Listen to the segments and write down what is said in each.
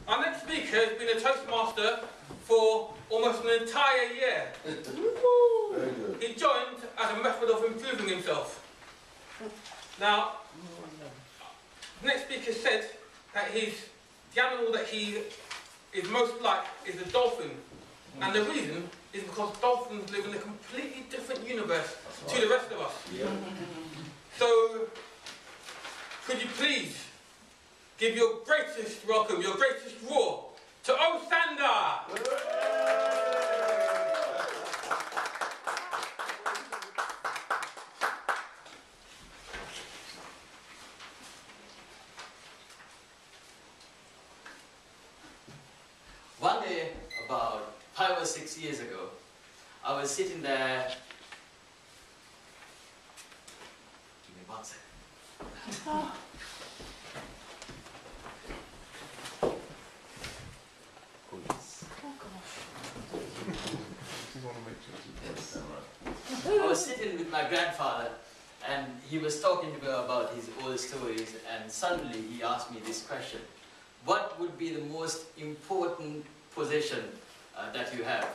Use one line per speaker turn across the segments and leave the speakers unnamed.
Our next speaker has been a Toastmaster for almost an entire year.
Very good.
He joined as a method of improving himself. Now, the next speaker said that the animal that he is most like is a dolphin. And the reason is because dolphins live in a completely different universe to the rest of us.
Yeah.
So, could you please give your greatest welcome, your greatest roar to Osanda!
One day, about 5 or 6 years ago, I was sitting there. Give me 1 second. I was sitting with my grandfather, and he was talking to me about his old stories, and suddenly he asked me this question: what would be the most important possession that you have?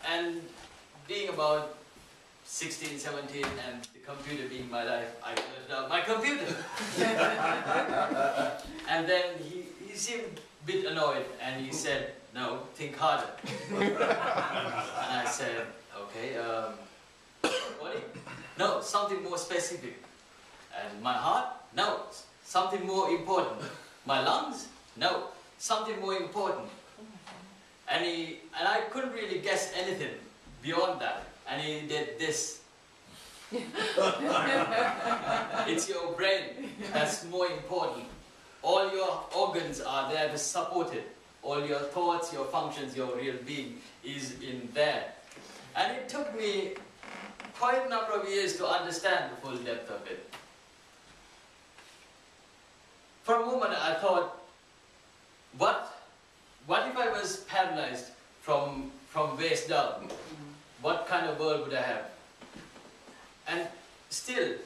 And being about 16, 17, and the computer being my life, I blurted out, my computer! And then he seemed a bit annoyed, and he said, no, think harder. And I said, okay, body? No, something more specific. And my heart? No, something more important. My lungs? No, something more important. And I couldn't really guess anything beyond that. And he did this. It's your brain that's more important. All your organs are there to support it. All your thoughts, your functions, your real being is in there. And it took me quite a number of years to understand the full depth of it. For a moment I thought, what if I was paralyzed from waist down? What kind of world would I have? And still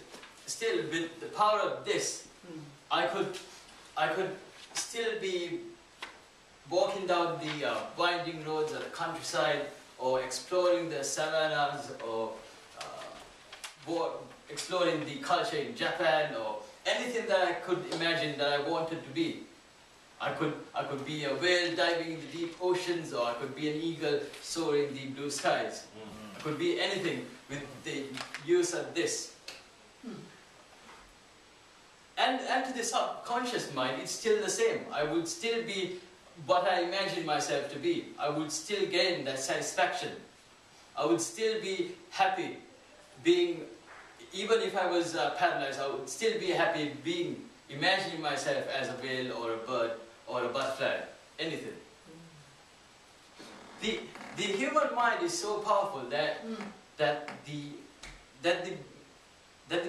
with the power of this, I could still be walking down the winding roads of the countryside, or exploring the savannas, or exploring the culture in Japan, or anything that I could imagine that I wanted to be. I could be a whale diving in the deep oceans, or I could be an eagle soaring the blue skies. I could be anything with the use of this. And to the subconscious mind, it's still the same. I would still be what I imagined myself to be. I would still gain that satisfaction. I would still be happy being, even if I was paralyzed, I would still be happy being, imagining myself as a whale or a bird or a butterfly, anything. The human mind is so powerful that the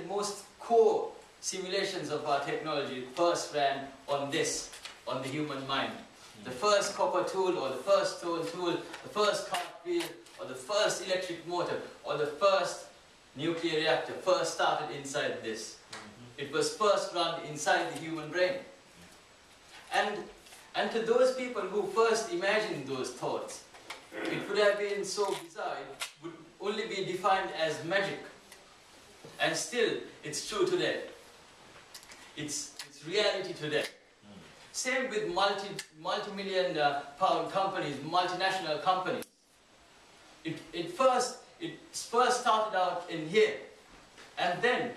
most core simulations of our technology first ran on this, on the human mind. The first copper tool, or the first stone tool, the first cartwheel, or the first electric motor, or the first nuclear reactor first started inside this. It was first run inside the human brain. And to those people who first imagined those thoughts, it would have been so bizarre, it would only be defined as magic. And still, it's true today. It's reality today. Same with multi-million pound companies, multinational companies. It first started out in here, and then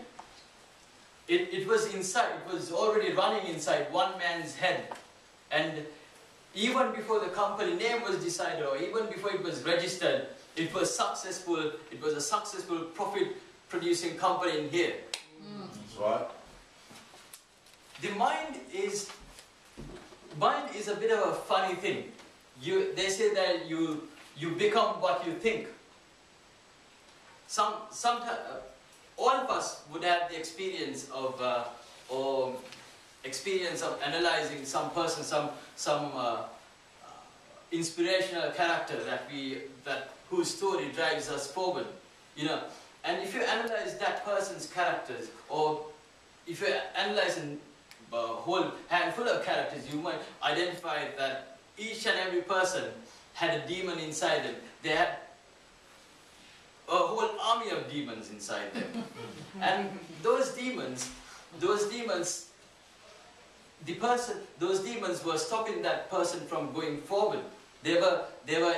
it was inside. It was already running inside one man's head, and even before the company name was decided, or even before it was registered, it was successful. It was a successful, profit-producing company in here.
That's right.
The mind is a bit of a funny thing. They say that you become what you think. Sometimes all of us would have the experience of analyzing some person, some inspirational character whose story drives us forward, you know. And if you analyze that person's characters, or if you analyze a whole handful of characters, you might identify that each and every person had a demon inside them. They had a whole army of demons inside them. And those demons were stopping that person from going forward. They were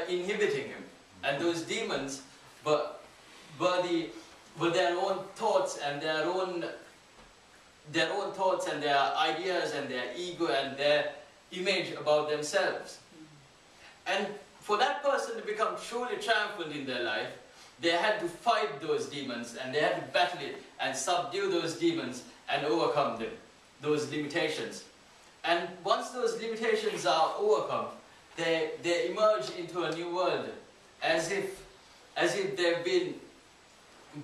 inhibiting him. And those demons were their own thoughts and their own thoughts and their ideas and their ego and their image about themselves. And for that person to become truly triumphant in their life, they had to fight those demons and they had to battle it and subdue those demons and overcome them, those limitations. And once those limitations are overcome, they emerge into a new world as if they've been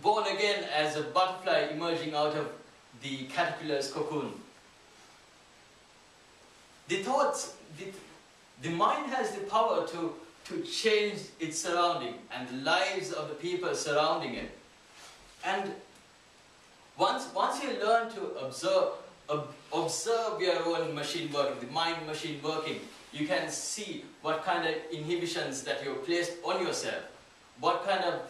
born again as a butterfly emerging out of the caterpillar's cocoon. The mind has the power to change its surrounding and the lives of the people surrounding it. And once you learn to observe your own machine working, the mind machine working, you can see what kind of inhibitions that you've placed on yourself, what kind of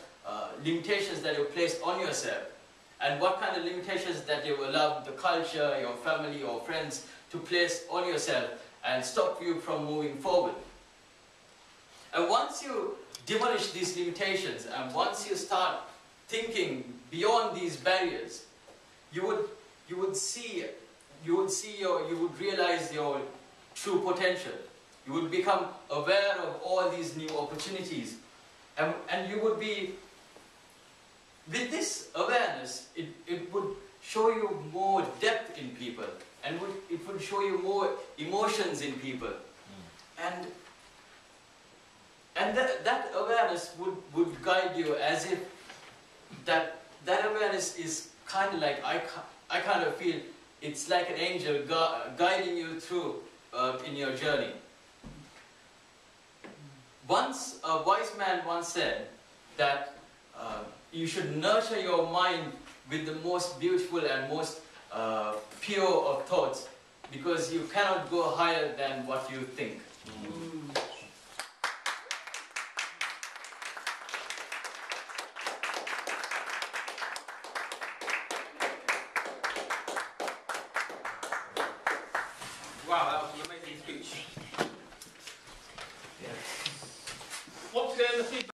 limitations that you've placed on yourself, and what kind of limitations that you've allowed the culture, your family, your friends to place on yourself and stop you from moving forward. And once you demolish these limitations and once you start thinking beyond these barriers, you would realize your true potential. You would become aware of all these new opportunities, and you would be, with this awareness, it would show you more depth in people, and it would show you more emotions in people. And that awareness would guide you as if that awareness is kind of like, I kind of feel it's like an angel guiding you through in your journey. Once, a wise man once said that you should nurture your mind with the most beautiful and most pure of thoughts, because you cannot go higher than what you think.
Wow, that was an amazing speech. Once again, the feedback.